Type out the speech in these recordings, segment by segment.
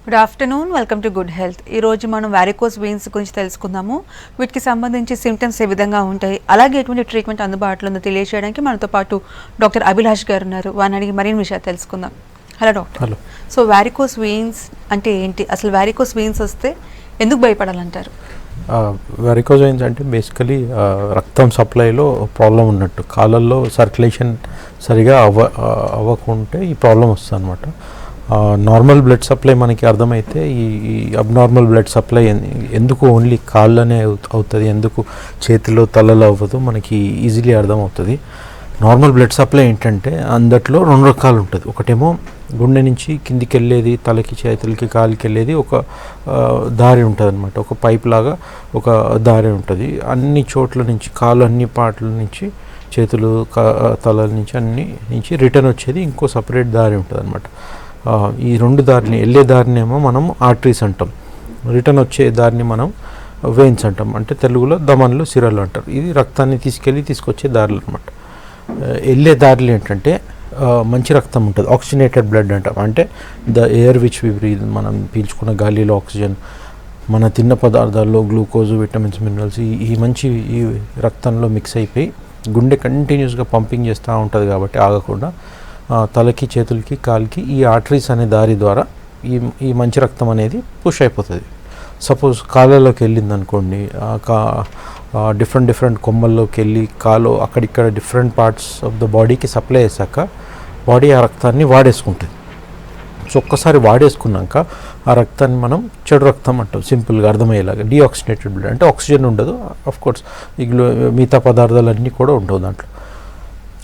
Good afternoon, welcome to good health. ఈరోజు మనం varicose veins గురించి తెలుసుకుందాము. వీటికి సంబంధించి సిమ్టమ్స్ ఏ విధంగా ఉంటాయి, అలాగే ఎటువంటి ట్రీట్మెంట్ అందుబాటులో ఉందో తెలియజేయడానికి మనతో పాటు డాక్టర్ అభిలాష్ గారు ఉన్నారు. వారిని అడిగి మరిన్ని విషయాలు తెలుసుకుందాం. Hello doctor. Hello. So varicose veins అంటే ఏంటి, అసలు వారికోస్ వెయిన్స్ వస్తే ఎందుకు భయపడాలంటారు? వారికోస్ వెయిన్స్ అంటే బేసికలీ రక్తం సప్లైలో ప్రాబ్లం ఉన్నట్టు, కాళ్ళల్లో సర్క్యులేషన్ సరిగా అవ్వకుంటే ఈ ప్రాబ్లం వస్తుంది అనమాట. నార్మల్ బ్లడ్ సప్లై మనకి అర్థమైతే ఈ అబ్నార్మల్ బ్లడ్ సప్లై ఎందుకు ఓన్లీ కాళ్ళనే అవుతుంది, ఎందుకు చేతిలో తలలో అవ్వదు మనకి ఈజీలీ అర్థమవుతుంది. నార్మల్ బ్లడ్ సప్లై ఏంటంటే అందట్లో రెండు రకాలు ఉంటుంది. ఒకటేమో గుండె నుంచి కిందికి వెళ్ళేది, తలకి చేతులకి కాలికి వెళ్ళేది ఒక దారి ఉంటుంది అనమాట. ఒక పైప్ లాగా ఒక దారి ఉంటుంది. అన్ని చోట్ల నుంచి కాళ్ళు అన్ని పార్ట్ల నుంచి చేతులు తల నుంచి అన్ని నుంచి రిటర్న్ వచ్చేది ఇంకో సపరేట్ దారి ఉంటుంది అనమాట. ఈ రెండు దారిని, వెళ్ళే దారినేమో మనం ఆర్టరీస్ అంటాం, రిటర్న్ వచ్చే దారిని మనం వెయిన్స్ అంటాం. అంటే తెలుగులో దమన్లు సిరలు అంటారు. ఇది రక్తాన్ని తీసుకొచ్చే దారులు అనమాట. వెళ్ళే దారులు ఏంటంటే మంచి రక్తం ఉంటుంది, ఆక్సిజనేటెడ్ బ్లడ్ అంటాం. అంటే the air which we breathe, మనం పీల్చుకున్న గాలిలో ఆక్సిజన్, మన తిన్న పదార్థాల్లో గ్లూకోజ్, విటమిన్స్, మినరల్స్ ఈ మంచి ఈ రక్తంలో మిక్స్ అయిపోయి గుండె కంటిన్యూస్గా పంపింగ్ చేస్తూ ఉంటుంది కాబట్టి ఆగకుండా తలకి చేతులకి కాలికి ఈ ఆర్టరీస్ అనే దారి ద్వారా ఈ మంచి రక్తం అనేది పుష్ అయిపోతుంది. సపోజ్ కాళ్ళలోకి వెళ్ళింది అనుకోండి, డిఫరెంట్ కొమ్మల్లోకి వెళ్ళి కాలు అక్కడిక్కడ డిఫరెంట్ పార్ట్స్ ఆఫ్ ద బాడీకి సప్లై చేశాక బాడీ ఆ రక్తాన్ని వాడేసుకుంటుంది. సో ఒక్కసారి వాడేసుకున్నాక ఆ రక్తాన్ని మనం చెడు రక్తం అంటాం, సింపుల్గా అర్థమయ్యేలాగా. డీఆక్సిజనేటెడ్ బ్లడ్ అంటే ఆక్సిజన్ ఉండదు, ఆఫ్ కోర్స్ మిగతా పదార్థాలన్నీ కూడా ఉండవు దాంట్లో.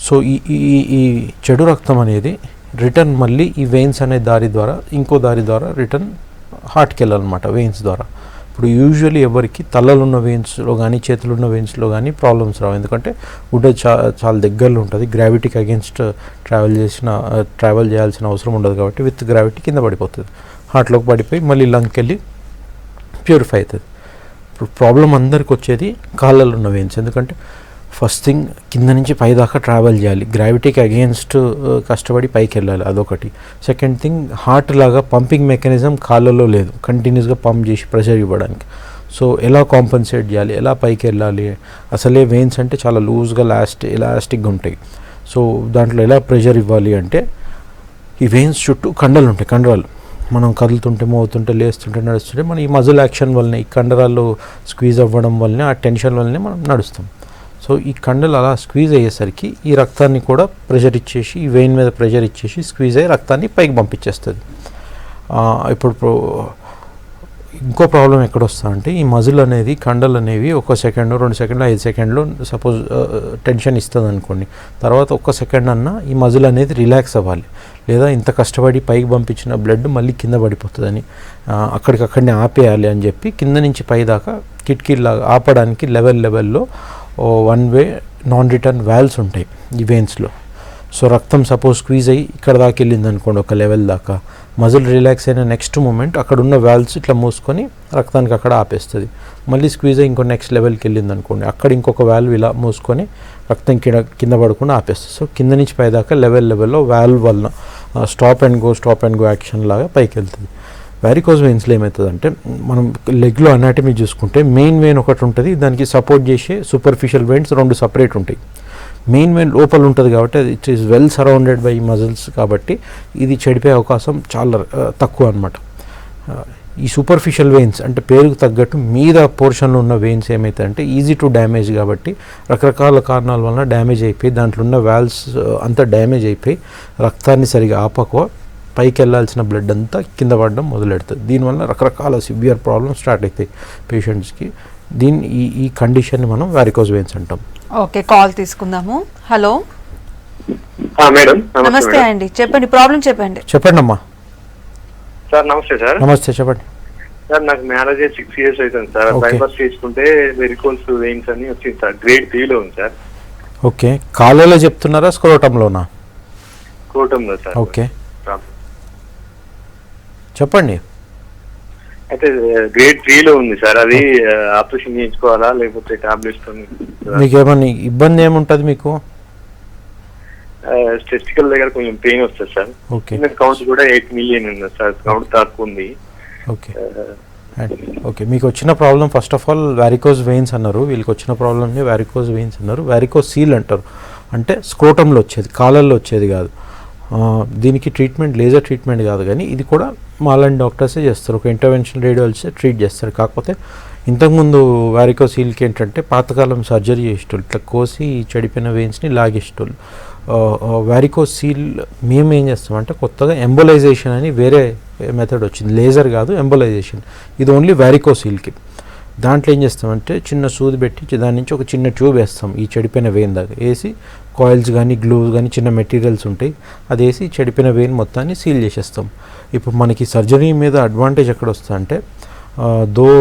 సో ఈ చెడు రక్తం అనేది రిటర్న్ మళ్ళీ ఈ వెయిన్స్ అనే దారి ద్వారా ఇంకో దారి ద్వారా రిటర్న్ హార్ట్కి వెళ్ళాలన్నమాట, వెయిన్స్ ద్వారా. ఇప్పుడు యూజువల్లీ ఎవరికి తలలున్న వెయిన్స్లో కానీ చేతులున్న వెయిన్స్లో కానీ ప్రాబ్లమ్స్ రావు, ఎందుకంటే గుండె చాలా దగ్గరలో ఉంటుంది. గ్రావిటీకి అగేన్స్ట్ ట్రావెల్ చేయాల్సిన అవసరం ఉండదు కాబట్టి విత్ గ్రావిటీ కింద పడిపోతుంది, హార్ట్లోకి పడిపోయి మళ్ళీ లంగ్కి వెళ్ళి ప్యూరిఫై అవుతుంది. ఇప్పుడు ప్రాబ్లం అందరికి వచ్చేది కాళ్ళలో ఉన్న వెయిన్స్, ఎందుకంటే ఫస్ట్ థింగ్ కింద నుంచి పై దాకా ట్రావెల్ చేయాలి, గ్రావిటీకి అగేన్స్ట్ కష్టపడి పైకి వెళ్ళాలి, అదొకటి. సెకండ్ థింగ్, హార్ట్ లాగా పంపింగ్ మెకానిజం కాళ్ళలో లేదు, కంటిన్యూస్గా పంప్ చేసి ప్రెషర్ ఇవ్వడానికి. సో ఎలా కాంపన్సేట్ చేయాలి, ఎలా పైకి వెళ్ళాలి? అసలే వెయిన్స్ అంటే చాలా లూజ్గా ఎలాస్టిక్గా ఉంటాయి. సో దాంట్లో ఎలా ప్రెషర్ ఇవ్వాలి అంటే ఈ వెయిన్స్ చుట్టూ కండలు ఉంటాయి. కండరాలు మనం కదులుతుంటే, మోగుతుంటే, లేస్తుంటే, నడుస్తుంటే మన ఈ మజిల్ యాక్షన్ వల్లనే, ఈ కండరాలు స్క్వీజ్ అవ్వడం వల్లనే, ఆ టెన్షన్ వల్లనే మనం నడుస్తాం. సో ఈ కండలు అలా స్క్వీజ్ అయ్యేసరికి ఈ రక్తాన్ని కూడా ప్రెషర్ ఇచ్చేసి, ఈ వెయిన్ మీద ప్రెషర్ ఇచ్చేసి స్క్వీజ్ అయ్యి రక్తాన్ని పైకి పంపించేస్తుంది. ఇప్పుడు ఇంకో ప్రాబ్లం ఎక్కడొస్తుందంటే ఈ మజిల్ అనేది, కండలు అనేవి 1 సెకండ్, 2 సెకండ్లు, 5 సెకండ్లు సపోజ్ టెన్షన్ ఇస్తుంది అనుకోండి, తర్వాత 1 సెకండ్ అన్నా ఈ మజిల్ అనేది రిలాక్స్ అవ్వాలి, లేదా ఇంత కష్టపడి పైకి పంపించిన బ్లడ్ మళ్ళీ కింద పడిపోతుందని అక్కడికక్కడనే ఆపేయాలి అని చెప్పి కింద నుంచి పై దాకా కిటికీలాగా ఆపడానికి లెవెల్లో 1 వే నాన్ రిటర్న్ వాల్వ్స్ ఉంటాయి ఈ వెయిన్స్లో. సో రక్తం సపోజ్ స్క్వీజ్ అయ్యి ఇక్కడ దాకా వెళ్ళింది అనుకోండి, ఒక లెవెల్ దాకా, మజిల్ రిలాక్స్ అయిన నెక్స్ట్ మూమెంట్ అక్కడ ఉన్న వాల్వ్స్ ఇట్లా మూసుకొని రక్తానికి అక్కడ ఆపేస్తుంది. మళ్ళీ స్క్వీజ్ అయ్యి ఇంకో నెక్స్ట్ లెవెల్కి వెళ్ళింది అనుకోండి, అక్కడ ఇంకొక వాల్వ్ ఇలా మూసుకొని రక్తం కింద పడకుండా ఆపేస్తుంది. సో కింద నుంచి పై దాకా లెవెల్లో వాల్వ్ వలన స్టాప్ అండ్ గో యాక్షన్ లాగా పైకి వెళ్తుంది. వారికోస్ వెయిన్స్లో ఏమవుతుందంటే, మనం లెగ్లో అనాటమీ చూసుకుంటే మెయిన్ వెయిన్ ఒకటి ఉంటుంది, దానికి సపోర్ట్ చేసే సూపర్ఫిషియల్ వెయిన్స్ 2 సపరేట్ ఉంటాయి. మెయిన్ వెయిన్ లోపల ఉంటుంది కాబట్టి అది it is well surrounded by muscles, కాబట్టి ఇది చెడిపోయే అవకాశం చాలా తక్కువ అనమాట. ఈ సూపర్ఫిషియల్ వెయిన్స్ అంటే పేరుకు తగ్గట్టు మీద పోర్షన్లో ఉన్న వెయిన్స్ ఏమవుతాయంటే ఈజీ టు డ్యామేజ్, కాబట్టి రకరకాల కారణాల వలన డ్యామేజ్ అయిపోయి దాంట్లో ఉన్న వాల్వ్స్ అంతా డ్యామేజ్ అయిపోయి రక్తాన్ని సరిగా ఆపక పైకి వెళ్ళాల్సిన బ్లడ్ అంతా కింద పడడం మొదలెడుతుంది. దీనివల్ల రకరకాల సివియర్ ప్రాబ్లమ్స్ స్టార్ట్ అవుతాయి పేషెంట్స్కి. ఈ కండిషన్ని మనం వారికోస్ వెయిన్స్ అంటాం. ఓకే, కాల్ తీసుకుందాము. హలో మేడం, నమస్తే అండి, చెప్పండి, ప్రాబ్లం చెప్పండి. చెప్పండి అమ్మా. సార్ నమస్తే. సార్ నమస్తే, చెప్పండి. సార్ నాకు మ్యారేజ్ 6 years అవుతుంది సార్. బైపాస్ తీసుకుంటే వెరికోస్ వెయిన్స్ అని వచ్చింది సార్, గ్రేడ్ 3లో ఉంది సార్. ఓకే, కాళ్ళలో చెప్తున్నారా స్క్రోటంలోనా? స్క్రోటంలో సార్. ఓకే చెప్పండి. అయితే గ్రేడ్ 3లో ఉంది సార్, అది ఆపరేషన్ చేయించుకోవాలా లేకపోతే టాబ్లెట్స్? మీకు ఏమన్నా ఇబ్బంది ఏముంటుంది మీకు? టెస్టికల్ దగ్గర కొంచెం పెయిన్ వస్తుంది సార్. ఓకే, కౌంట్ కూడా 8 million ఉంది సార్, కౌంట్ తక్కువ ఉంది. ఓకే అండ్ ఓకే, మీకు వచ్చిన problem first of all varicose veins అన్నారు, వీళ్ళకి వచ్చిన ప్రాబ్లమ్ని వ్యారికోజ్ వెయిన్స్ అన్నారు. వ్యారికోజ్ సీల్ అంటారు, అంటే స్క్రోటంలో వచ్చేది, కాలర్లో వచ్చేది కాదు. దీనికి ట్రీట్మెంట్ లేజర్ ట్రీట్మెంట్ కాదు, కానీ ఇది కూడా మాలాంటి డాక్టర్సే చేస్తారు, ఒక ఇంటర్వెన్షన్ రేడియాలజిస్ట్ ట్రీట్ చేస్తారు. కాకపోతే ఇంతకుముందు వ్యారికోజ్ సీల్కి ఏంటంటే పాతకాలం సర్జరీ చేసేటోళ్ళు, ఇట్లా కోసి చెడిపోయిన వెయిన్స్ని లాగేసేటోళ్ళు. వ్యారికోజ్ సీల్ మేము ఏం చేస్తామంటే కొత్తగా ఎంబోలైజేషన్ అని వేరే మెథడ్ వచ్చింది, లేజర్ కాదు ఎంబోలైజేషన్, ఇది ఓన్లీ వ్యారికోజ్ సీల్కి. దాంట్లో ఏం చేస్తామంటే చిన్న సూది పెట్టి దాని నుంచి ఒక చిన్న ట్యూబ్ వేస్తాం ఈ చెడిపోయిన వెయిన్ దాకా, వేసి కాయిల్స్ కానీ గ్లూస్ కానీ చిన్న మెటీరియల్స్ ఉంటాయి, అది వేసి చెడిపోయిన వెయిన్ మొత్తాన్ని సీల్ చేసేస్తాం. ఇప్పుడు మనకి సర్జరీ మీద అడ్వాంటేజ్ ఎక్కడ వస్తుంది అంటే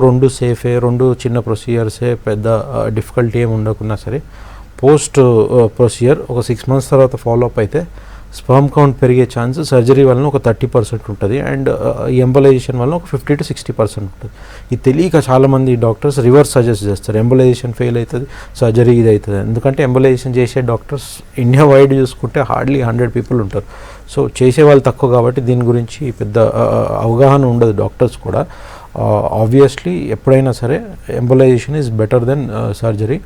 రెండు సేఫే, రెండు చిన్న ప్రొసీజర్సే, పెద్ద డిఫికల్టీ ఏమి ఉండకున్నా సరే పోస్ట్ ప్రొసీజర్ ఒక 6 months తర్వాత ఫాలోఅప్ అయితే స్పర్మ్ కౌంట్ పెరిగే ఛాన్స్ సర్జరీ వలన ఒక 30% ఉంటుంది, అండ్ ఈ ఎంబోలైజేషన్ వలన ఒక 50 to 60% ఉంటుంది. ఇది తెలియక చాలామంది డాక్టర్స్ రివర్స్ సజెస్ట్ చేస్తారు, ఎంబోలైజేషన్ ఫెయిల్ అవుతుంది సర్జరీ ఇది అవుతుంది. ఎందుకంటే ఎంబోలైజేషన్ చేసే డాక్టర్స్ ఇండియా వైడ్ చూసుకుంటే హార్డ్లీ 100 people ఉంటారు. సో చేసే వాళ్ళు తక్కువ కాబట్టి దీని గురించి పెద్ద అవగాహన ఉండదు డాక్టర్స్ కూడా. ఆబ్వియస్లీ ఎప్పుడైనా సరే embolisation is better than surgery,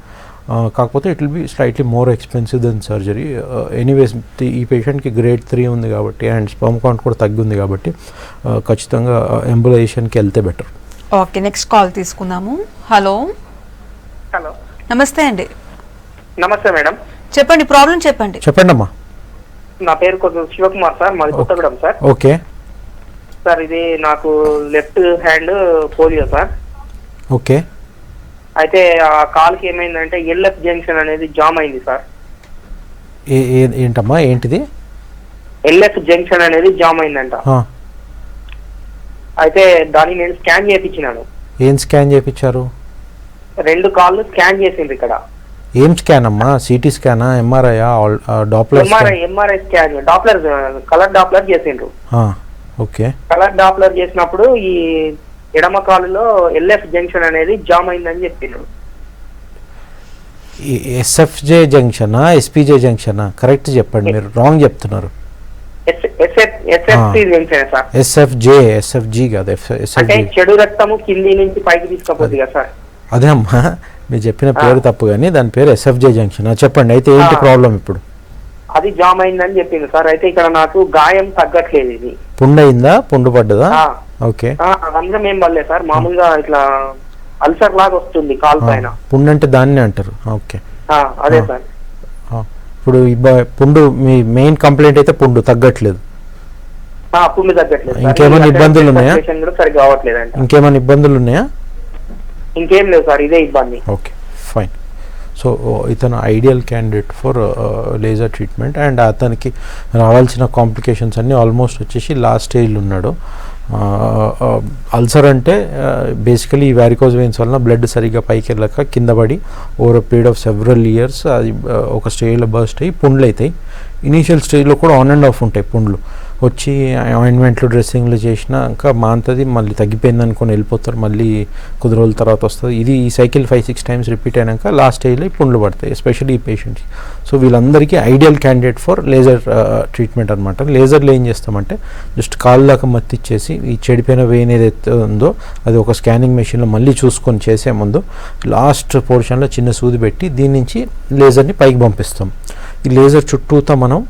కాకపోతే it will be slightly more expensive than surgery. Anyways ఈ పేషెంట్కి గ్రేడ్ 3 ఉంది కాబట్టి అండ్ స్పర్మ్ కౌంట్ కూడా తగ్గింది కాబట్టి ఖచ్చితంగా ఎంబోలైజేషన్కి వెళ్తే బెటర్. ఓకే, నెక్స్ట్ కాల్ తీసుకుందాము. హలో. హలో, నమస్తే అండి. నమస్తే మేడం. చెప్పండి, ప్రాబ్లం చెప్పండి. చెప్పండి అమ్మా. నా పేరు కొంచెం శివకుమార్ సార్, మాది కొత్తగూడెం సార్. ఓకే సార్ ఇది నాకు left hand polio sir. Okay, అయితే ఆ కాల్కి ఏమైందంటే ఎల్ఎఫ్ జంక్షన్ అనేది జామ్ అయింది సార్. ఏంటమ్మా ఏంటిది? ఎల్ఎఫ్ జంక్షన్ అనేది జామ్ అయిందంట. అయితే దాన్ని నేను స్కాన్ చేయించినాను. ఏం స్కాన్ చేయించారు? 2 కాళ్ళు స్కాన్ చేసిండ్రు ఇక్కడ. ఏం స్కాన్ అమ్మా? సిటీ స్కానా, MRI, Doppler? MRI scan, Doppler, colour Doppler చేసిండ్రు. ఓకే, కలర్ డాప్లర్ చేసినప్పుడు ఈ ఎడమ కాలులో ఎల్ఎఫ్ జంక్షన్ అనేది జామ్ అయిందని చెప్పిండ్రు. ఎస్ఎఫ్జే జంక్షనా, ఎస్పీజే జంక్షనా? కరెక్ట్ చెప్పండి, మీరు రాంగ్ చెప్తున్నారు. ఎస్ఎఫ్జీ కాదు, అంటే చెడు రక్తము కింది నుంచి పైకి తీసుకపోతుంది కదా సార్. అదే అమ్మా, మీరు చెప్పిన పేరు తప్పు, కానీ దాని పేరు ఎస్ఎఫ్జే జంక్షన్. చెప్పండి, అయితే ఏంటి ప్రాబ్లం ఇప్పుడు? అది జామ్ అయిందని చెప్పింది సార్. అయితే ఇక్కడ నాకు గాయం తగ్గట్లేదు. ఇది పుండు అయిందా? పుండు పడ్డదా? ఓకే, రంధ్రం ఏం పడలేదు సార్, మామూలుగా ఇట్లా అల్సర్ లాగా వస్తుంది కాలు పైన. పుండు అంటే దాన్నే అంటారు. ఓకే, అదే సార్. ఇప్పుడు పుండు మీ మెయిన్ కంప్లైంట్ అయితే పుండు తగ్గట్లేదు. పుండు తగ్గట్లేదు. ఇంకేమైనా ఇబ్బందులు ఉన్నాయా? సరిగ్గా అవ్వట్లేదు. ఇంకేమైనా ఇబ్బందులు ఉన్నాయా? ఇంకేం లేవు సార్, ఇదే ఇబ్బంది. Okay, fine. సో ఇతను ideal candidate for laser treatment, and అతనికి రావాల్సిన కాంప్లికేషన్స్ అన్నీ ఆల్మోస్ట్ వచ్చేసి లాస్ట్ స్టేజ్లో ఉన్నాడు. అల్సర్ అంటే బేసికలీ ఈ వ్యారికోజ్ వెయిన్స్ వలన బ్లడ్ సరిగ్గా పైకి వెళ్ళక కింద పడి over period of several years అది ఒక స్టేజ్లో బర్స్ట్ అయ్యి పుండ్లు అవుతాయి. ఇనీషియల్ స్టేజ్లో కూడా ఆన్ అండ్ ఆఫ్ ఉంటాయి పుండ్లు, వచ్చి ఆయింట్మెంట్లు డ్రెస్సింగ్లు చేసినాక మాంతది, మళ్ళీ తగ్గిపోయింది అనుకొని వెళ్ళిపోతారు, మళ్ళీ కొద్ది రోజుల తర్వాత వస్తుంది. ఇది ఈ సైకిల్ 5-6 times రిపీట్ అయినాక లాస్ట్ స్టేజ్లో పుండ్లు పడతాయి, ఎస్పెషల్లీ ఈ పేషెంట్స్. సో వీళ్ళందరికీ ideal candidate for laser treatment అనమాట. లేజర్లో ఏం చేస్తామంటే జస్ట్ కాళ్ళు దాకా మత్తిచ్చేసి ఈ చెడిపోయిన వెయిన్ ఏదైతే ఉందో అది ఒక స్కానింగ్ మెషిన్లో మళ్ళీ చూసుకొని చేసే ముందు లాస్ట్ పోర్షన్లో చిన్న సూది పెట్టి దీని నుంచి లేజర్ని పైకి పంపిస్తాం. ఈ లేజర్ చుట్టూతో మనం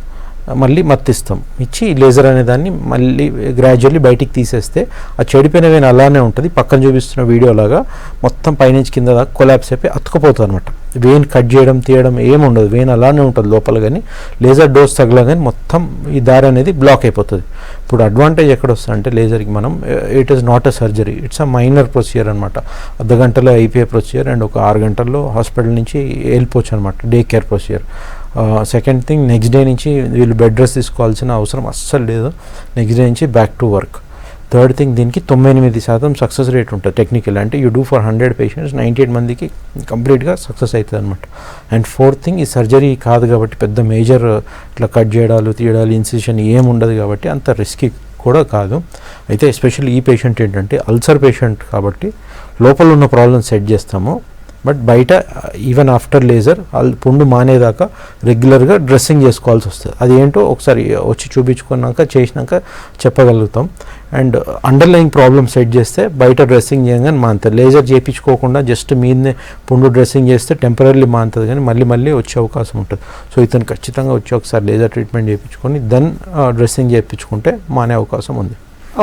మళ్ళీ మత్తిస్తాం, ఇచ్చి లేజర్ అనే దాన్ని మళ్ళీ గ్రాడ్యువల్లీ బయటికి తీసేస్తే ఆ చెడిపోయిన వెయిన్ అలానే ఉంటుంది. పక్కన చూపిస్తున్న వీడియోలాగా మొత్తం పైనుంచి కింద దాకా కొలాప్స్ అయిపోయి అతుక్కుపోతుంది అనమాట. వెయిన్ కట్ చేయడం తీయడం ఏముండదు, వెయిన్ అలానే ఉంటుంది లోపల. కానీ లేజర్ డోస్ తగలగానే మొత్తం ఈ దారి అనేది బ్లాక్ అయిపోతుంది. ఇప్పుడు అడ్వాంటేజ్ ఎక్కడ వస్తుంది అంటే లేజర్కి మనం it is not a surgery, it's a minor procedure అనమాట. అర్ధగంటలో అయిపోయే ప్రొసీజర్, అండ్ ఒక 6 గంటల్లో హాస్పిటల్ నుంచి వెళ్ళిపోవచ్చు అనమాట, day care procedure. Second thing, next day నుంచి వీళ్ళు బెడ్ రెస్ట్ తీసుకోవాల్సిన అవసరం అస్సలు లేదు, నెక్స్ట్ డే నుంచి back to work. Third thing, దీనికి 98% సక్సెస్ రేట్ ఉంటుంది టెక్నికల్, అంటే యూ డూ ఫర్ 100 patients 98 మందికి కంప్లీట్గా సక్సెస్ అవుతుంది అనమాట. అండ్ ఫోర్త్ థింగ్, ఈ సర్జరీ కాదు కాబట్టి పెద్ద మేజర్ ఇట్లా కట్ చేయడాలు తీయడాలు ఇన్సిషన్ ఏమి ఉండదు కాబట్టి అంత రిస్కీ కూడా కాదు. అయితే ఎస్పెషల్లీ ఈ పేషెంట్ ఏంటంటే అల్సర్ పేషెంట్ కాబట్టి లోపల ఉన్న ప్రాబ్లమ్ సెట్ చేస్తాము, బట్ బయట ఈవెన్ ఆఫ్టర్ లేజర్ పుండు మానేదాకా రెగ్యులర్గా డ్రెస్సింగ్ చేసుకోవాల్సి వస్తుంది. అది ఏంటో ఒకసారి వచ్చి చూపించుకున్నాక చేసినాక చెప్పగలుగుతాం. అండ్ అండర్లయింగ్ ప్రాబ్లమ్ సెట్ చేస్తే బయట డ్రెస్సింగ్ చేయగానే మానుతుంది. లేజర్ చేయించుకోకుండా జస్ట్ మీదనే పుండు డ్రెస్సింగ్ చేస్తే టెంపరీ మానుతుంది, కానీ మళ్ళీ వచ్చే అవకాశం ఉంటుంది. సో ఇతను ఖచ్చితంగా వచ్చి ఒకసారి లేజర్ ట్రీట్మెంట్ చేయించుకొని దెన్ డ్రెస్సింగ్ చేయించుకుంటే మానే అవకాశం ఉంది.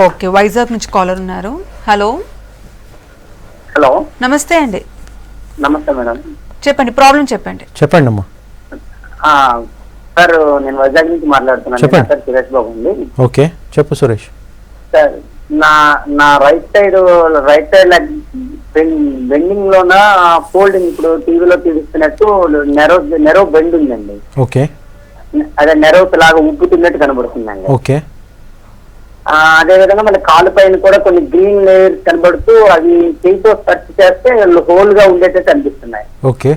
ఓకే, వైజాగ్ నుంచి కాలర్ ఉన్నారు. హలో హలో, నమస్తే అండి. నమస్తే మేడం. చెప్పండి, ప్రాబ్లం చెప్పండి. చెప్పండి అమ్మా. సార్ నేను వైజాగ్ నుంచి మాట్లాడుతున్నాను. చెప్పండి. సార్ సురేష్ బాబు అండి. ఓకే, చెప్పు సురేష్. సార్ నా రైట్ సైడ్ బెండింగ్ లోన ఫోల్డింగ్ ఇప్పుడు టీవీలో చూపిస్తున్నట్టు నెరో బెండ్ ఉందండి. ఓకే, అదే నెరో లాగా ఉబ్బుతున్నట్టు కనబడుతుందండి. ఓకే. అదే విధంగా మన కాలు పైన కూడా కొన్ని గ్రీన్ లేయర్స్ కనబడుతూ అవి చేయితో టచ్ చేస్తే హోల్ గా ఉండేటట్టు అనిపిస్తున్నాయి. ఓకే.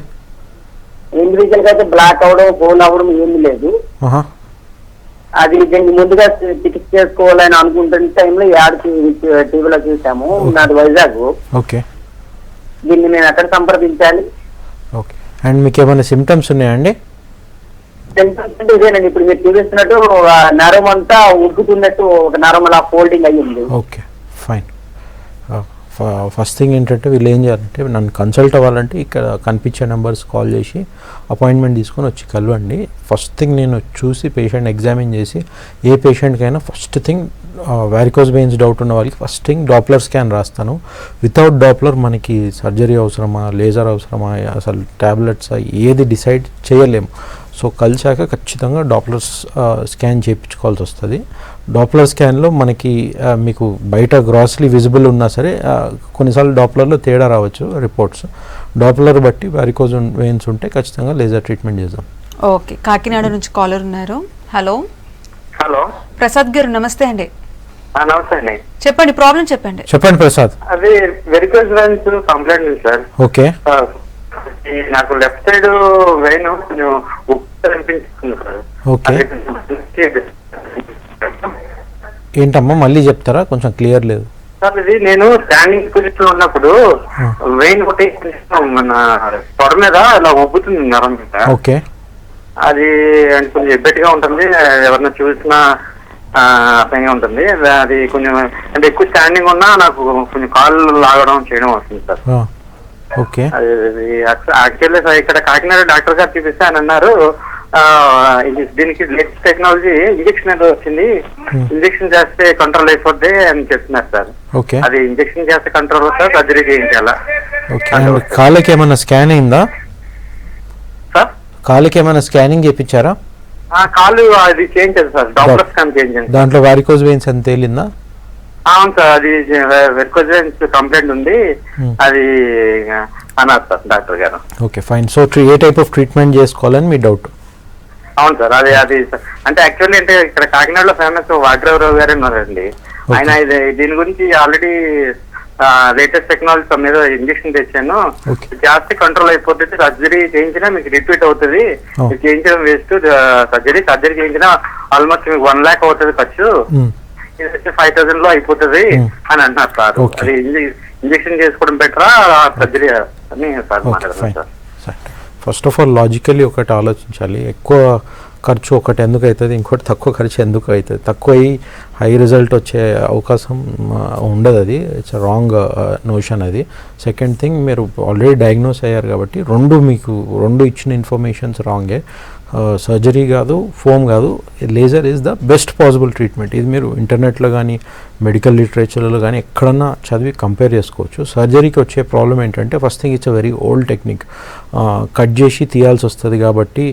ఇండివిజువల్ గా అయితే బ్లాక్ అవడం హోల్ అవడం ఏమీ లేదు. అది దీనికి ముందుగా చికిత్స చేసుకోవాలని అనుకుంటున్న టైంలో యాడ్ టీవీలో చూసాము. నాది వైజాగ్. ఓకే. దీన్ని నేను ఎక్కడ సంప్రదించాలి? ఓకే. అండ్ మీకు ఏమైనా సిమ్టమ్స్ ఉన్నాయండి? అంటే ఇదేనండి, ఇప్పుడు మీరు చూపిస్తున్నట్టు నరం అంతా ఉబ్బుతున్నట్టు ఒక నరం అలా ఫోల్డింగ్ అయ్యింది. Okay, fine. ఫస్ట్ థింగ్ ఏంటంటే వీళ్ళు ఏం చేయాలంటే నన్ను కన్సల్ట్ అవ్వాలంటే ఇక్కడ కనిపించే నెంబర్స్ కాల్ చేసి అపాయింట్మెంట్ తీసుకొని వచ్చి కలవండి. ఫస్ట్ థింగ్ నేను చూసి పేషెంట్ ఎగ్జామిన్ చేసి ఏ పేషెంట్కైనా first thing varicose veins doubt ఉన్న వాళ్ళకి ఫస్ట్ థింగ్ డాప్లర్ స్కాన్ రాస్తాను. వితౌట్ డాప్లర్ మనకి సర్జరీ అవసరమా, లేజర్ అవసరమా, అసలు ట్యాబ్లెట్స్ ఏది డిసైడ్ చేయలేము. సో కలిసాక ఖచ్చితంగా డాప్లర్ స్కాన్ చేయించుకోవాల్సి వస్తుంది. డాప్లర్ స్కాన్లో మనకి మీకు బయట గ్రాస్లీ విజిబుల్ ఉన్నా సరే కొన్నిసార్లు డాప్లర్లో తేడా రావచ్చు రిపోర్ట్స్. డాప్లర్ బట్టి వారికోస్ వెయిన్స్ ఉంటే ఖచ్చితంగా లేజర్ ట్రీట్మెంట్ చేద్దాం. ఓకే, కాకినాడ నుంచి కాలర్ ఉన్నారు. హలో హలో, ప్రసాద్ గారు నమస్తే అండి. నమస్తే అండి. చెప్పండి, ప్రాబ్లం చెప్పండి. చెప్పండి ప్రసాద్. అది వెరికోస్ వెయిన్స్ కంప్లైంట్ ఉంది సార్. ఓకే. నాకు లెఫ్ట్ సైడ్ వెయిన్ కొంచెం ఉప్పు అనిపించింది సార్. ఓకే. ఏంటమ్మా మళ్ళీ చెప్తారా, కొంచెం క్లియర్ లేదు సార్. ఇది నేను స్టాండింగ్ పొజిషన్ లో ఉన్నప్పుడు వెయిన్ ఒకటి మన తొడ మీద అలా ఉబ్బుతుంది నరం మీద. ఓకే. అది కొంచెం ఎబ్బెట్టుగా ఉంటుంది, ఎవరన్నా చూసినా అసహ్యంగా ఉంటుంది. అది కొంచెం అంటే ఎక్కువ స్టాండింగ్ ఉన్నా నాకు కొంచెం కాళ్ళు లాగడం చేయడం వస్తుంది సార్. ఓకే. యాక్చువల్లీ ఇక్కడ కాకినాడ డాక్టర్ గారు చూపిస్తే ఆయన అన్నారు దీనికి లేటెస్ట్ టెక్నాలజీ ఇంజక్షన్ ఏదో వచ్చింది, ఇంజక్షన్ చేస్తే కంట్రోల్ అయిపోద్ది అని చెప్తున్నారు సార్. ఓకే. అది ఇంజక్షన్ చేస్తే కంట్రోల్ అవుతా, సర్జరీ చేయించాలా? కాళ్ళకి ఏమైనా స్కాన్ అయిందా సార్? కాళ్ళకి ఏమైనా స్కానింగ్ చేయించారా? కాళ్ళు అది చేయించారు సార్, డాప్లర్ స్కాన్ చేయించాను. దాంట్లో వారికోస్ వెయిన్స్ అని తేలిందా? అవును సార్, అది వెరికోస్ వెయిన్స్ కంప్లైంట్ ఉంది అది అన్నారు సార్ డాక్టర్ గారు. Okay, fine. So A type of treatment చేసుకోవాలని మీ డౌట్? అవును సార్, అది అంటే యాక్చువల్లీ అంటే ఇక్కడ కాకినాడలో ఫేమస్ వాగ్రావు గారు ఉన్నారండి. ఆయన దీని గురించి ఆల్రెడీ లేటెస్ట్ టెక్నాలజీ మీద ఇంజక్షన్ తెచ్చాను, జాస్తి కంట్రోల్ అయిపోతుంది, సర్జరీ చేయించినా మీకు రిపీట్ అవుతుంది, మీకు చేయించడం వేస్ట్, సర్జరీ చేయించినా ఆల్మోస్ట్ మీకు 1 lakh అవుతుంది ఖర్చు, 5,000 లో అయిపోతుంది అని అంటున్నారు సార్. అది ఇంజక్షన్ చేసుకోవడం బెటరా సర్జరీ అని సార్ మాట్లాడుతున్నారు sir. First of all logically ఒకటి ఆలోచించాలి, ఎక్కువ ఖర్చు ఒకటి ఎందుకు అవుతుంది, ఇంకోటి తక్కువ ఖర్చు ఎందుకు అవుతుంది. తక్కువ అయ్యి హై రిజల్ట్ వచ్చే అవకాశం ఉండదు, అది ఇట్స్ రాంగ్ నోషన్ అది. సెకండ్ థింగ్, మీరు ఆల్రెడీ డయాగ్నోస్ అయ్యారు కాబట్టి రెండు ఇచ్చిన ఇన్ఫర్మేషన్స్ రాంగే. సర్జరీ కాదు, ఫోమ్ కాదు, laser is the best possible treatment. ఇది మీరు ఇంటర్నెట్లో కానీ మెడికల్ లిటరేచర్లో కానీ ఎక్కడన్నా చదివి కంపేర్ చేసుకోవచ్చు. సర్జరీకి వచ్చే ప్రాబ్లం ఏంటంటే first thing it's a very old technique, cut చేసి తీయాల్సి వస్తుంది కాబట్టి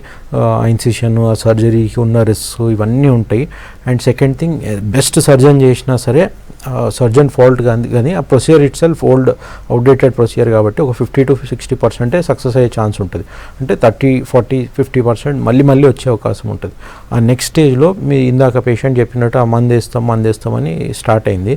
ఇన్సిషన్, ఆ సర్జరీకి ఉన్న రిస్క్ ఇవన్నీ ఉంటాయి. And second thing, best surgeon చేసినా సరే సర్జన్ ఫాల్ట్ కానీ ఆ procedure it self outdated procedure కాబట్టి ఒక 50 to 60% సక్సెస్ అయ్యే ఛాన్స్ ఉంటుంది. అంటే 30, 40, 50% మళ్ళీ వచ్చే అవకాశం ఉంటుంది. ఆ నెక్స్ట్ స్టేజ్లో మీ ఇందాక పేషెంట్ చెప్పినట్టు ఆ మందేస్తామని స్టార్ట్ అయింది.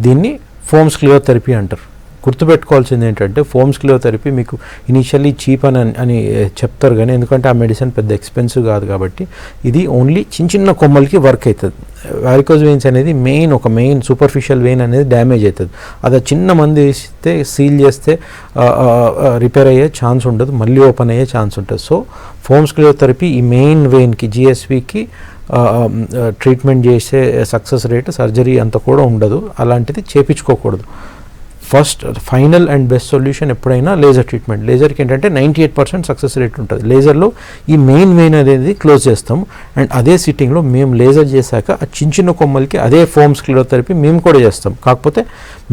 దీన్ని ఫోమ్స్ క్లియోథెరపీ అంటారు. గుర్తుపెట్టుకోవాల్సింది ఏంటంటే ఫోమ్ స్క్లియోథెరపీ మీకు ఇనీషియల్లీ చీప్ అని చెప్తారు, కానీ ఎందుకంటే ఆ మెడిసిన్ పెద్ద ఎక్స్పెన్సివ్ కాదు కాబట్టి ఇది ఓన్లీ చిన్న కొమ్మలకి వర్క్ అవుతుంది. వారికోజ్ వెయిన్స్ అనేది ఒక మెయిన్ సూపర్ఫిషియల్ వెయిన్ అనేది డ్యామేజ్ అవుతుంది. అది చిన్న మంది ఇస్తే సీల్ చేస్తే రిపేర్ అయ్యే ఛాన్స్ ఉండదు, మళ్ళీ ఓపెన్ అయ్యే ఛాన్స్ ఉంటుంది. సో ఫోమ్ స్క్లియోథెరపీ ఈ మెయిన్ వెయిన్కి జిఎస్వికి ట్రీట్మెంట్ చేసే సక్సెస్ రేట్ సర్జరీ అంత కూడా ఉండదు, అలాంటిది చేపించుకోకూడదు. First final and best solution ఎప్పుడైనా లేజర్ ట్రీట్మెంట్. లేజర్కి ఏంటంటే 98% సక్సెస్ రేట్ ఉంటుంది. లేజర్లో ఈ మెయిన్ వెయిన్ అనేది క్లోజ్ చేస్తాం, అండ్ అదే సిట్టింగ్లో మేము లేజర్ చేశాక ఆ చిన్న కొమ్మలకి అదే ఫోమ్ స్క్లియోథెరపీ మేము కూడా చేస్తాం. కాకపోతే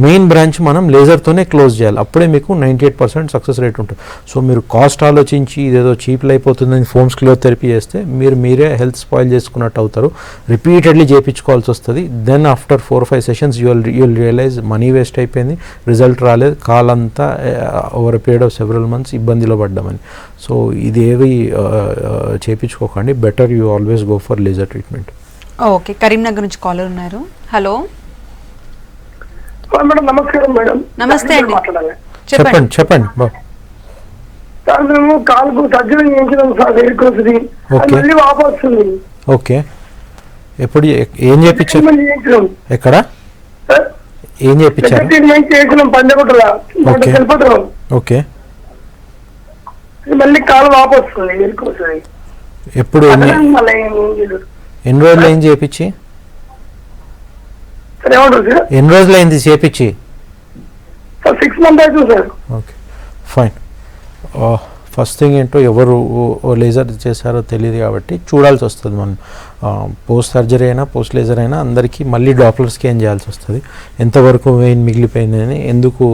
మెయిన్ బ్రాంచ్ మనం లేజర్తోనే క్లోజ్ చేయాలి, అప్పుడే మీకు 98% సక్సెస్ రేట్ ఉంటుంది. సో మీరు కాస్ట్ ఆలోచించి ఇదేదో చీప్లు అయిపోతుందని ఫోమ్ స్క్లియోథెరపీ చేస్తే మీరే హెల్త్ స్పాయిల్ చేసుకున్నట్టు అవుతారు, రిపీటెడ్లీ చేయించుకోవాల్సి వస్తుంది. Then after 4-5 sessions you'll realise money waste అయిపోయింది, రిజల్ట్ రాలేదు, కాలంతా over period of several months ఇబ్బందిలో పడ్డామని. సో ఇదేవి చేయించుకోకండి, better you always go for laser treatment. Okay, Karimnagar నుంచి కాలర్ ఉన్నారు. హలో మేడం, నమస్కారం మేడం. నమస్తే అండి, చెప్పండి. సార్ మేము కాలుకు సర్జరీ చేయించడం సార్, వేరుకోసది మళ్ళీ వాపస్ వస్తుంది. ఓకే, ఎప్పుడు ఏం చేయించారు? ఎక్కడ ఏం చేయించారు? ట్రీట్మెంట్ చేసినాం పంజగుట్టలో. ఓకే, మళ్ళీ కాలు వాపస్ వస్తుంది, వేరుకోసది. ఎప్పుడు ఎన్ని రోజులు అయింది చేయించి? ఎన్ని రోజులు అయింది చేయించి? 6 months అవుతుంది sir. Okay, fine. First thing ఏంటో ఎవరు లేజర్ చేశారో తెలియదు కాబట్టి చూడాల్సి వస్తుంది. మనం పోస్ట్ సర్జరీ అయినా పోస్ట్ లేజర్ అయినా అందరికీ మళ్ళీ డాప్లర్ స్కాన్ చేయాల్సి వస్తుంది. ఎంతవరకు వెయిన్ మిగిలిపోయిందని, ఎందుకు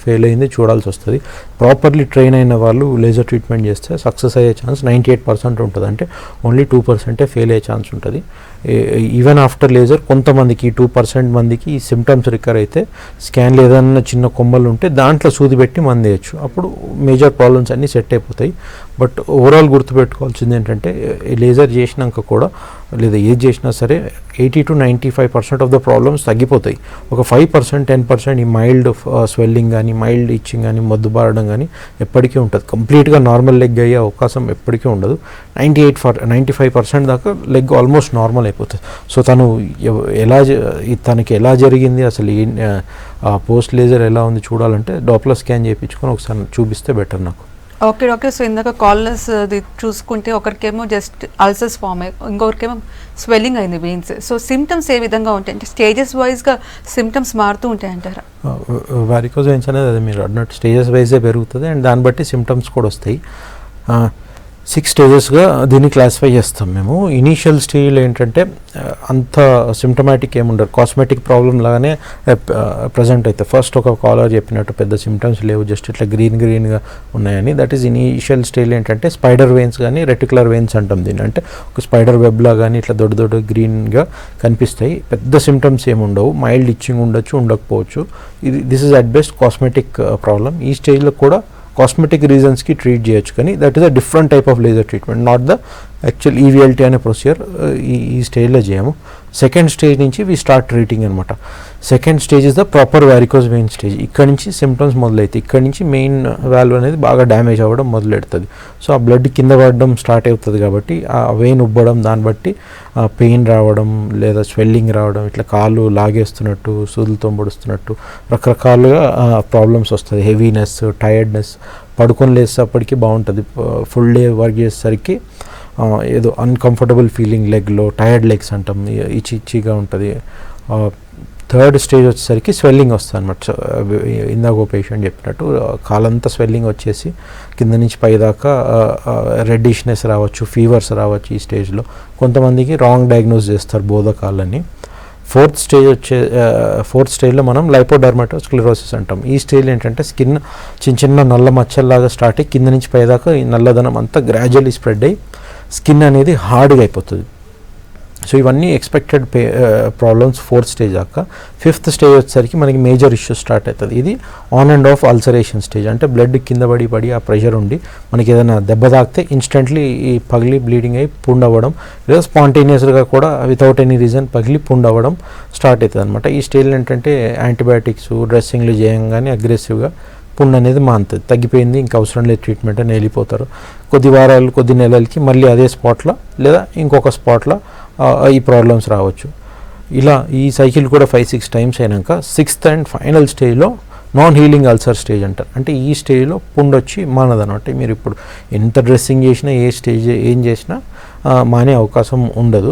ఫెయిల్ అయింది చూడాల్సి వస్తుంది. ప్రాపర్లీ ట్రైన్ అయిన వాళ్ళు లేజర్ ట్రీట్మెంట్ చేస్తే సక్సెస్ అయ్యే ఛాన్స్ 98% ఉంటుంది. అంటే ఓన్లీ 2% ఫెయిల్ అయ్యే ఛాన్స్ ఉంటుంది. ఈవెన్ ఆఫ్టర్ లేజర్ కొంతమందికి 2% మందికి ఈ సిమ్టమ్స్ రికవర్ అయితే స్కాన్లు ఏదైనా చిన్న కొమ్మలు ఉంటే దాంట్లో సూది పెట్టి మంది వేయచ్చు, అప్పుడు మేజర్ ప్రాబ్లమ్స్ అన్నీ సెట్ అయిపోతాయి. బట్ ఓవరాల్ గుర్తుపెట్టుకోవాల్సింది ఏంటంటే లేజర్ చేసినాక కూడా లేదా ఏది చేసినా సరే 80 to 95% ఆఫ్ ద ప్రాబ్లమ్స్ తగ్గిపోతాయి. ఒక 5%, 10% ఈ మైల్డ్ స్వెల్లింగ్ కానీ మైల్డ్ ఇచ్చింగ్ కానీ మొద్దు బారడం కానీ ఎప్పటికీ ఉంటుంది. కంప్లీట్గా నార్మల్ లెగ్ అయ్యే అవకాశం ఎప్పటికీ ఉండదు. 95% దాకా లెగ్ ఆల్మోస్ట్ నార్మల్ అయిపోతుంది. సో తనకి ఎలా జరిగింది, అసలు పోస్ట్ లేజర్ ఎలా ఉంది చూడాలంటే డాప్లర్ స్కాన్ చేయించుకొని ఒకసారి చూపిస్తే బెటర్ నాకు. ఓకే డాక్టర్, సో ఇందాక కాలర్స్ చూసుకుంటే ఒకరికేమో జస్ట్ అల్సర్స్ ఫామ్ అయ్యి, ఇంకొకరికేమో స్వెల్లింగ్ అయింది వెయిన్స్. సో సిమ్టమ్స్ ఏ విధంగా ఉంటాయి అంటే స్టేజెస్ వైజ్గా సిమ్టమ్స్ మారుతూ ఉంటాయి అంటారా? వారికోజ్ వెయిన్స్ అనేది అది మీరు అన్నట్టు స్టేజెస్ వైజే పెరుగుతుంది, అండ్ దాన్ని బట్టి సిమ్టమ్స్ కూడా వస్తాయి. 6 స్టేజెస్గా దీన్ని క్లాసిఫై చేస్తాం మేము. ఇనీషియల్ స్టేజ్లో ఏంటంటే అంత సిమ్టమాటిక్ ఏముండదు, కాస్మెటిక్ ప్రాబ్లం లాగానే ప్రజెంట్ అయితే. ఫస్ట్ ఒక కాలర్ చెప్పినట్టు పెద్ద సిమ్టమ్స్ లేవు, జస్ట్ ఇట్లా గ్రీన్గా ఉన్నాయని. దట్ ఈస్ ఇనీషియల్ స్టేజ్లో ఏంటంటే స్పైడర్ వెయిన్స్ కానీ రెటికులర్ వెయిన్స్ అంటాం దీన్ని. అంటే ఒక స్పైడర్ వెబ్లా కానీ ఇట్లా దొడ్డ గ్రీన్గా కనిపిస్తాయి. పెద్ద సిమ్టమ్స్ ఏముండవు, మైల్డ్ ఇచ్చింగ్ ఉండొచ్చు, ఉండకపోవచ్చు. This is at best cosmetic problem. ఈ స్టేజ్లో కూడా కాస్మెటిక్ రీజన్స్కి ట్రీట్ చేయొచ్చు, కానీ that is a different type of laser treatment, not the actual EVLT అనే ప్రొసీజర్ ఈ స్టేజ్లో చేయము. సెకండ్ స్టేజ్ నుంచి వి స్టార్ట్ ట్రీటింగ్ అనమాట. Second stage is the proper varicose vein stage. ఇక్కడ నుంచి సిమ్టమ్స్ మొదలవుతాయి, ఇక్కడ నుంచి మెయిన్ వాల్వ్ అనేది బాగా డ్యామేజ్ అవ్వడం మొదలెడుతుంది. సో ఆ బ్లడ్ కింద పడడం స్టార్ట్ అవుతుంది కాబట్టి ఆ వెయిన్ ఉబ్బడం, దాన్ని బట్టి పెయిన్ రావడం లేదా స్వెల్లింగ్ రావడం, ఇట్లా కాళ్ళు లాగేస్తున్నట్టు, సూదులతో పొడుస్తున్నట్టు రకరకాలుగా ప్రాబ్లమ్స్ వస్తుంది. హెవీనెస్, టైర్డ్నెస్, పడుకొని లేసేప్పటికీ బాగుంటుంది, ఫుల్ డే వర్క్ చేసేసరికి ఏదో అన్కంఫర్టబుల్ ఫీలింగ్ లెగ్లో, టైర్డ్ లెగ్స్ అంటాం, ఇచ్చిగా ఉంటుంది. థర్డ్ స్టేజ్ వచ్చేసరికి స్వెల్లింగ్ వస్తుంది అనమాట. ఇందాక పేషెంట్ చెప్పినట్టు కాలంతా స్వెల్లింగ్ వచ్చేసి కింద నుంచి పైదాకా రెడ్డిష్నెస్ రావచ్చు, ఫీవర్స్ రావచ్చు. ఈ స్టేజ్లో కొంతమందికి రాంగ్ డయాగ్నోస్ చేస్తారు బోధకాలని. ఫోర్త్ స్టేజ్లో మనం లైపోడర్మటోస్క్లెరోసిస్ అంటాం. ఈ స్టేజ్ ఏంటంటే స్కిన్ చిన్న నల్ల మచ్చల్లాగా స్టార్ట్ అయ్యి కింద నుంచి పైదాకా ఈ నల్లదనం అంతా గ్రాడ్యువల్లీ స్ప్రెడ్ అయ్యి స్కిన్ అనేది హార్డ్గా అయిపోతుంది. సో ఇవన్నీ ఎక్స్పెక్టెడ్ ప్రాబ్లమ్స్ 4th స్టేజ్ దాకా. 5th స్టేజ్ వచ్చేసరికి మనకి మేజర్ ఇష్యూస్ స్టార్ట్ అవుతుంది. ఇది on and of ulceration stage. అంటే బ్లడ్ కింద పడి ఆ ప్రెషర్ ఉండి మనకి ఏదైనా దెబ్బ తాకితే ఇన్స్టెంట్లీ ఈ పగిలి బ్లీడింగ్ అయ్యి పుండ్ అవ్వడం, లేదా స్పాంటేనియస్గా కూడా వితౌట్ ఎనీ రీజన్ పగిలి పుండ్ అవ్వడం స్టార్ట్ అవుతుంది అనమాట. ఈ స్టేజ్లో ఏంటంటే యాంటీబయాటిక్స్ డ్రెస్సింగ్లు చేయంగానే అగ్రెసివ్గా పుండ్ అనేది మానుతుంది, తగ్గిపోయింది ఇంకా అవసరం లేదు ట్రీట్మెంట్ అని వెళ్ళిపోతారు. కొద్ది వారాలు కొద్ది నెలలకి మళ్ళీ అదే స్పాట్లో లేదా ఇంకొక స్పాట్లో ఈ ప్రాబ్లమ్స్ రావచ్చు. ఇలా ఈ సైకిల్ కూడా 5-6 టైమ్స్ అయినాక 6th అండ్ ఫైనల్ స్టేజ్లో నాన్ హీలింగ్ అల్సర్ స్టేజ్ అంటారు. అంటే ఈ స్టేజ్లో పుండ్ వచ్చి మానదనమాట. మీరు ఇప్పుడు ఎంత డ్రెస్సింగ్ చేసినా ఏం చేసినా మానే అవకాశం ఉండదు.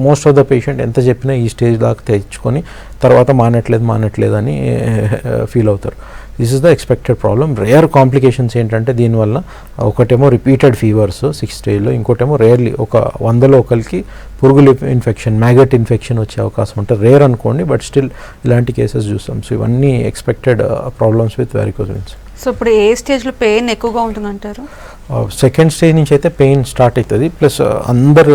మోస్ట్ ఆఫ్ ద పేషెంట్ ఎంత చెప్పినా ఈ స్టేజ్ దాకా తెచ్చుకొని తర్వాత మానట్లేదు అని ఫీల్ అవుతారు. This is the expected problem. Rare complications ఏంటంటే దీనివల్ల ఒకటేమో రిపీటెడ్ ఫీవర్స్ 6th స్టేజ్లో, ఇంకోటేమో రేర్లీ ఒక 100లో ఒకరికి పురుగుల ఇన్ఫెక్షన్, మ్యాగట్ ఇన్ఫెక్షన్ వచ్చే అవకాశం ఉంటుంది. రేర్ అనుకోండి, బట్ స్టిల్ ఇలాంటి కేసెస్ చూస్తాం. సో ఇవన్నీ expected problems with varicose veins. So ఇప్పుడు ఏ స్టేజ్లో పెయిన్ ఎక్కువగా ఉంటుందంటారు? 2nd స్టేజ్ నుంచి అయితే పెయిన్ స్టార్ట్ అవుతుంది. ప్లస్ అందరు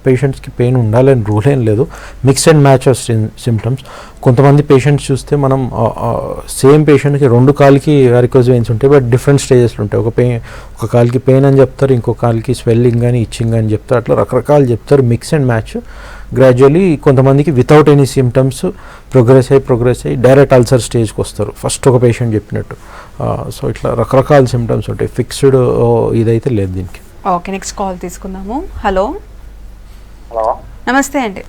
పేషెంట్స్కి పెయిన్ ఉండాలని రూల్ ఏం లేదు. Mix and match of symptoms. కొంతమంది పేషెంట్స్ చూస్తే మనం సేమ్ పేషెంట్కి 2 కాళ్ళకి వారికోస్ వెయిన్స్ ఉంటాయి, బట్ డిఫరెంట్ స్టేజెస్లో ఉంటాయి. ఒక కాలుకి పెయిన్ అని చెప్తారు, ఇంకో కాలుకి స్వెల్లింగ్ కానీ ఇచ్చింగ్ అని చెప్తారు. అట్లా రకరకాలు చెప్తారు. Mix and match. గ్రాడ్యువల్లీ కొంతమందికి వితౌట్ ఎనీ సిమ్టమ్స్ ప్రోగ్రెస్ అయ్యి డైరెక్ట్ అల్సర్ స్టేజ్కి వస్తారు, ఫస్ట్ ఒక పేషెంట్ చెప్పినట్టు. సో ఇట్లా రకరకాల సిమ్టమ్స్ ఉంటాయి. ఫిక్స్డ్ ఇదైతే లేదు దీనికి. ఓకే, నెక్స్ట్ కాల్ తీసుకుందాము. హలో. హలో, నమస్తే అండి.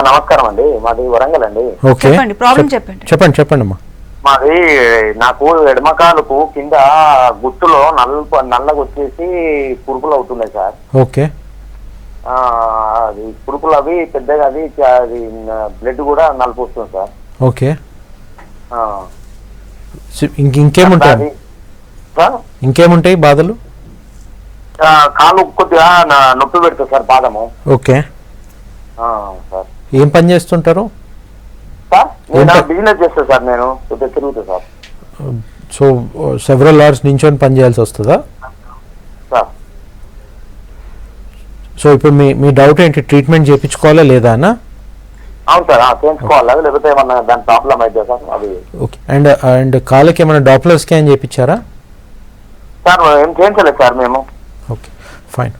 నమస్కారం అండి. మాది వరంగల్ అండి. ఓకే, చెప్పండి, ప్రాబ్లం చెప్పండి. అమ్మా. మాది నాకు ఎడమకాలుకు కింద గుత్తులో నల్లగా వచ్చేసి పురుగులు అవుతున్నాయి సార్. ఓకే. అది పురుగులు అవి పెద్దగా అది బ్లడ్ కూడా నలుపు వస్తుంది సార్. ఓకే. ఇంకేముంటాయి బాధలు? కాలు కొద్దిగా నొప్పి పెడుతుంది సార్, పాదము. Okay sir. ఏం పని చేస్తుంటారు సార్? నేను బిజినెస్ చేస్తాను సార్, నేను తిరుగుతా సార్. సో సెవెరల్ అవర్స్ నించొని పని చేయాల్సి వస్తుందా సార్? సో ఇప్పుడు మీ డౌట్ ఏంటి, ట్రీట్మెంట్ చేయించుకోవాలా లేదా అన్న? అవును సార్, చేయించుకోవాలా లేకపోతే ఏమన్నా దాని ప్రాబ్లం అయితే సార్ అది. ఓకే. అండ్ కాళ్ళకి ఏమైనా డాప్లర్ స్కాన్ చేయించారా? సార్ ఏం చేయించలేదు సార్ మేము. Okay, fine.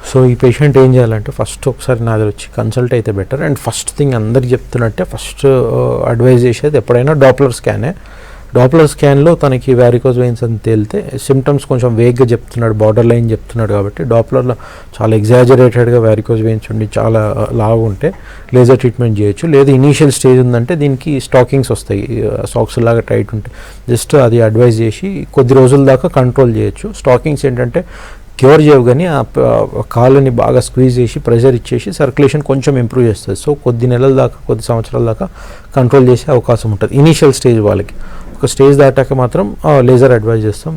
సో ఈ పేషెంట్ ఏం చేయాలంటే ఫస్ట్ ఒకసారి నా దగ్గర వచ్చి కన్సల్ట్ అయితే బెటర్. అండ్ ఫస్ట్ థింగ్ అందరికి చెప్తున్నట్టే ఫస్ట్ అడ్వైజ్ చేసేది ఎప్పుడైనా డాప్లర్ స్కానే. డాప్లర్ స్కాన్లో తనకి వారికోస్ వెయిన్స్ అని తేలితే సిమ్టమ్స్ కొంచెం వేగ్గా చెప్తున్నాడు, బార్డర్ లైన్ చెప్తున్నాడు కాబట్టి డాప్లర్లో చాలా ఎగ్జాజరేటెడ్గా వారికోస్ వెయిన్స్ ఉండి చాలా లావు ఉంటే లేజర్ ట్రీట్మెంట్ చేయొచ్చు. లేదా ఇనీషియల్ స్టేజ్ ఉందంటే దీనికి స్టాకింగ్స్ వస్తాయి, సాక్స్ లాగా టైట్ ఉంటాయి. జస్ట్ అది అడ్వైజ్ చేసి కొద్ది రోజుల దాకా కంట్రోల్ చేయొచ్చు. స్టాకింగ్స్ ఏంటంటే క్యూర్ చేయవు, కానీ ఆ కాళ్ళని బాగా స్క్వీజ్ చేసి ప్రెషర్ ఇచ్చేసి సర్క్యులేషన్ కొంచెం ఇంప్రూవ్ చేస్తుంది. సో కొద్ది నెలల దాకా కొద్ది సంవత్సరాల దాకా కంట్రోల్ చేసే అవకాశం ఉంటుంది ఇనీషియల్ స్టేజ్ వాళ్ళకి. ఒక స్టేజ్ దాటాక మాత్రం లేజర్ అడ్వైజ్ చేస్తాం.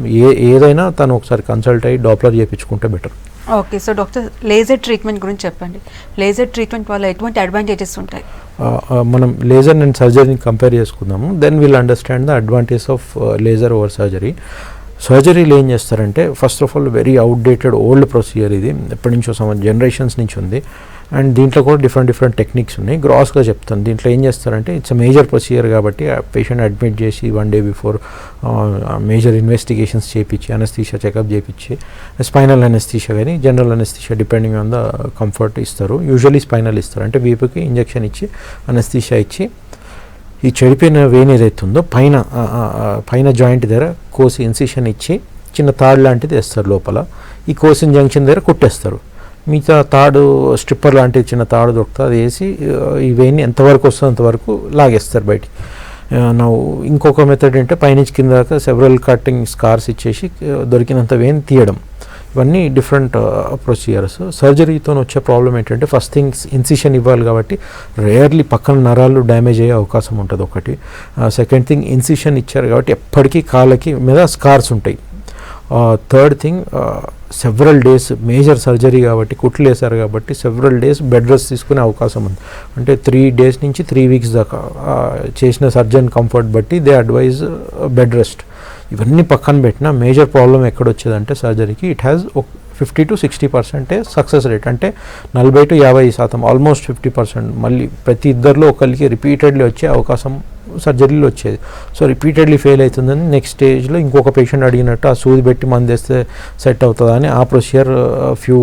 ఏదైనా తను ఒకసారి కన్సల్ట్ అయ్యి డాప్లర్ చేయించుకుంటే better. Okay. So doctor, laser treatment గురించి చెప్పండి. లేజర్ ట్రీట్మెంట్ వల్ల ఎటువంటి అడ్వాంటేజెస్ ఉంటాయి? మనం లేజర్ అండ్ సర్జరీని కంపేర్ చేసుకుందాము. Then will understand the advantage of laser over surgery. సర్జరీలు ఏం చేస్తారంటే first of all very outdated old procedure. ఇది ఎప్పటి నుంచో జనరేషన్స్ నుంచి ఉంది. అండ్ దీంట్లో కూడా డిఫరెంట్ టెక్నిక్స్ ఉన్నాయి. గ్రాస్గా చెప్తాను. దీంట్లో ఏం చేస్తారంటే ఇట్స్ మేజర్ ప్రొసీజర్ కాబట్టి పేషెంట్ అడ్మిట్ చేసి 1 day బిఫోర్ మేజర్ ఇన్వెస్టిగేషన్స్ చేయించి అనస్థీషియా చెకప్ చేయించి స్పైనల్ అనస్థీషియా కానీ general anaesthesia depending on the comfort ఇస్తారు. యూజువల్లీ స్పైనల్ ఇస్తారు. అంటే వీపుకి ఇంజెక్షన్ ఇచ్చి అనస్థీషియా ఇచ్చి ఈ చెడిపోయిన వెయిన్ ఏదైతుందో పైన జాయింట్ దగ్గర కోసి ఇన్సిషన్ ఇచ్చి చిన్న తాడు లాంటిది వేస్తారు లోపల. ఈ కోసిన జంక్షన్ దగ్గర కుట్టేస్తారు. మిగతా తాడు స్ట్రిప్పర్ లాంటిది చిన్న తాడు దొరుకుతుంది, అది వేసి ఈ వెయిన్ ఎంతవరకు వస్తుందో అంతవరకు లాగేస్తారు బయటికి. ఇంకొక మెథడ్ అంటే పైనుంచి కింద దాకా సెవరల్ కటింగ్ స్కార్స్ ఇచ్చేసి దొరికినంత వెయిన్ తీయడం. ఇవన్నీ డిఫరెంట్ ప్రొసీజర్స్. సర్జరీతో వచ్చే ప్రాబ్లం ఏంటంటే ఫస్ట్ థింగ్స్ ఇన్సిషన్ ఇవ్వాలి కాబట్టి రేర్లీ పక్కన నరాలు డ్యామేజ్ అయ్యే అవకాశం ఉంటుంది ఒకటి. సెకండ్ థింగ్ ఇన్సిషన్ ఇచ్చారు కాబట్టి ఎప్పటికీ కాళ్ళకి మీద స్కార్స్ ఉంటాయి. Third thing several days major surgery కాబట్టి కుట్లు వేశారు కాబట్టి సెవరల్ డేస్ బెడ్ రెస్ట్ తీసుకునే అవకాశం ఉంది. అంటే 3 days నుంచి 3 weeks దాకా చేసిన సర్జన్ కంఫర్ట్ బట్టి దే అడ్వైజ్ బెడ్ రెస్ట్. ఇవన్నీ పక్కన పెట్టినా మేజర్ ప్రాబ్లం ఎక్కడొచ్చేదంటే సర్జరీకి it has 50 to 60% success rate. అంటే 40 to 50%, ఆల్మోస్ట్ 50%. మళ్ళీ ప్రతి ఇద్దరిలో ఒకరికి రిపీటెడ్లీ వచ్చే అవకాశం సర్జరీలో వచ్చేది. సో రిపీటెడ్లీ ఫెయిల్ అవుతుందని నెక్స్ట్ స్టేజ్లో ఇంకొక పేషెంట్ అడిగినట్టు ఆ సూది పెట్టి మందేస్తే సెట్ అవుతుందని ఆ ప్రొసీజర్ ఫ్యూ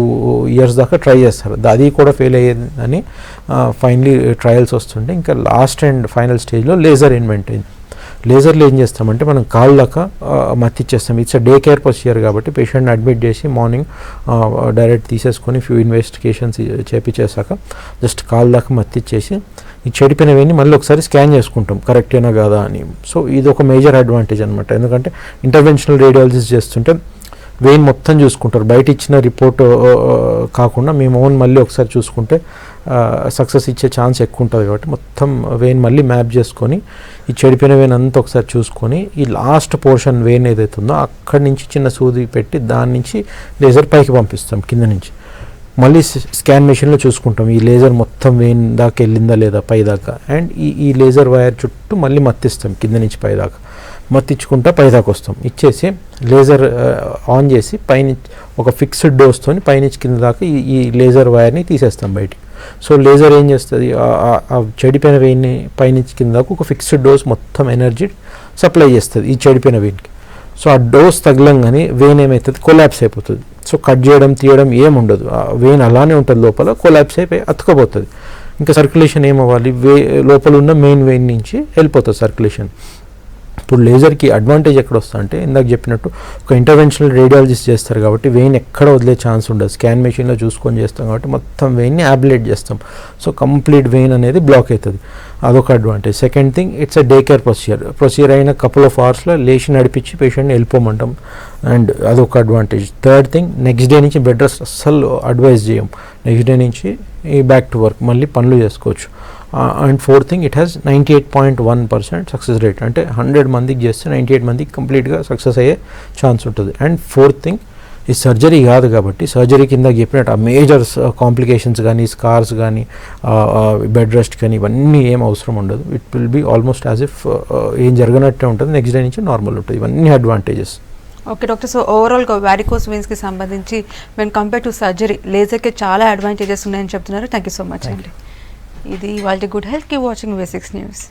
ఇయర్స్ దాకా ట్రై చేస్తారు. అది కూడా ఫెయిల్ అయ్యేదని ఫైనలీ ట్రయల్స్ వస్తుంటే ఇంకా లాస్ట్ అండ్ ఫైనల్ స్టేజ్లో లేజర్ ఇన్వెంట్ అయింది. లేజర్లో ఏం చేస్తామంటే మనం కాళ్ళ దాకా మత్తిచ్చేస్తాం. ఇట్స్ డే కేర్ ప్రొసీజర్ కాబట్టి పేషెంట్ని అడ్మిట్ చేసి మార్నింగ్ డైరెక్ట్ తీసేసుకొని ఫ్యూ ఇన్వెస్టిగేషన్స్ చేపించేసాక జస్ట్ కాళ్ళ దాకా మత్తిచ్చేసి ఈ చెడిపోయినవన్నీ మళ్ళీ ఒకసారి స్కాన్ చేసుకుంటాం కరెక్టేనా కాదా అని. సో ఇది ఒక మేజర్ అడ్వాంటేజ్ అనమాట. ఎందుకంటే ఇంటర్వెన్షనల్ రేడియాలజిస్ట్ చేస్తుంటే వెయిన్ మొత్తం చూసుకుంటారు, బయట ఇచ్చిన రిపోర్ట్ కాకుండా మేము ఓన్ మళ్ళీ ఒకసారి చూసుకుంటే సక్సెస్ ఇచ్చే ఛాన్స్ ఎక్కువ ఉంటుంది. కాబట్టి మొత్తం వెయిన్ మళ్ళీ మ్యాప్ చేసుకొని ఈ చెడిపోయిన వెయిన్ అంతా ఒకసారి చూసుకొని ఈ లాస్ట్ పోర్షన్ వెయిన్ ఏదైతే ఉందో అక్కడి నుంచి చిన్న సూది పెట్టి దాని నుంచి లేజర్ పైకి పంపిస్తాం కింద నుంచి. మళ్ళీ స్కాన్ మెషిన్లో చూసుకుంటాం ఈ లేజర్ మొత్తం వెయిన్ దాకా వెళ్ళిందా లేదా పై దాకా. అండ్ ఈ లేజర్ వైర్ చుట్టూ మళ్ళీ మత్తిస్తాం కింద నుంచి పై దాకా. మత్తించుకుంటా పైదాకా వస్తాం. ఇచ్చేసి లేజర్ ఆన్ చేసి పైనుంచి ఒక ఫిక్స్డ్ డోస్తో పైనుంచి కింద దాకా ఈ లేజర్ వైర్ని తీసేస్తాం బయటికి. సో లేజర్ ఏం చేస్తుంది, ఆ చెడిపోయిన వెయిన్ని పైనుంచి కింద దాకా ఒక ఫిక్స్డ్ డోస్ మొత్తం ఎనర్జీ సప్లై చేస్తుంది ఈ చెడిపోయిన వెయిన్కి. సో ఆ డోస్ తగలంగానే వెయిన్ ఏమవుతుంది, కొలాప్స్ అయిపోతుంది. సో కట్ చేయడం తీయడం ఏముండదు, ఆ వెయిన్ అలానే ఉంటుంది లోపల, కొలాప్స్ అయిపోయి అతుకపోతుంది. ఇంకా సర్క్యులేషన్ ఏమవ్వాలి, లోపల ఉన్న మెయిన్ వెయిన్ నుంచి వెళ్ళిపోతుంది సర్క్యులేషన్. ఇప్పుడు లేజర్కి అడ్వాంటేజ్ ఎక్కడ వస్తుంది అంటే ఇందాక చెప్పినట్టు ఒక ఇంటర్వెన్షనల్ రేడియాలజిస్ట్ చేస్తారు కాబట్టి వెయిన్ ఎక్కడ వదిలే ఛాన్స్ ఉండదు. స్కాన్ మెషిన్లో చూసుకొని చేస్తాం కాబట్టి మొత్తం వెయిన్ని యాబ్లేట్ చేస్తాం. సో కంప్లీట్ వెయిన్ అనేది బ్లాక్ అవుతుంది. అదొక advantage. Second thing, it's a day care procedure అయిన కపుల్ ఆఫ్ అవర్స్లో లేచి నడిపించి పేషెంట్ని వెళ్ళిపోమంటాం. అండ్ అదొక advantage. Third thing, next day నుంచి బెడ్ రెస్ట్ అస్సలు అడ్వైజ్ చేయం. నెక్స్ట్ డే నుంచి ఈ బ్యాక్ టు వర్క్ మళ్ళీ పనులు చేసుకోవచ్చు. And fourth thing, it has 98.1% success rate. అంటే 100 మందికి చేస్తే 98 మందికి కంప్లీట్గా సక్సెస్ అయ్యే ఛాన్స్ ఉంటుంది. అండ్ ఫోర్త్ థింగ్, ఈ సర్జరీ కాదు కాబట్టి సర్జరీ కింద చెప్పినట్టు ఆ మేజర్ కాంప్లికేషన్స్ కానీ స్కార్స్ కానీ బెడ్ రెస్ట్ కానీ ఇవన్నీ ఏం అవసరం ఉండదు. It will be almost as if ఏం జరగనట్టే ఉంటుంది. నెక్స్ట్ డే నుంచి నార్మల్ ఉంటుంది. ఇవన్నీ అడ్వాంటేజెస్. ఓకే డాక్టర్, సో ఓవరాల్గా వారికోస్ వెయిన్స్కి సంబంధించి వెన్ కంపేర్ టు సర్జరీ లేజర్కి చాలా అడ్వాంటేజెస్ ఉన్నాయని చెప్తున్నారు. థ్యాంక్ యూ సో మచ్ అండి. ఇది వాళ్ళ good health. Keep watching V6 news.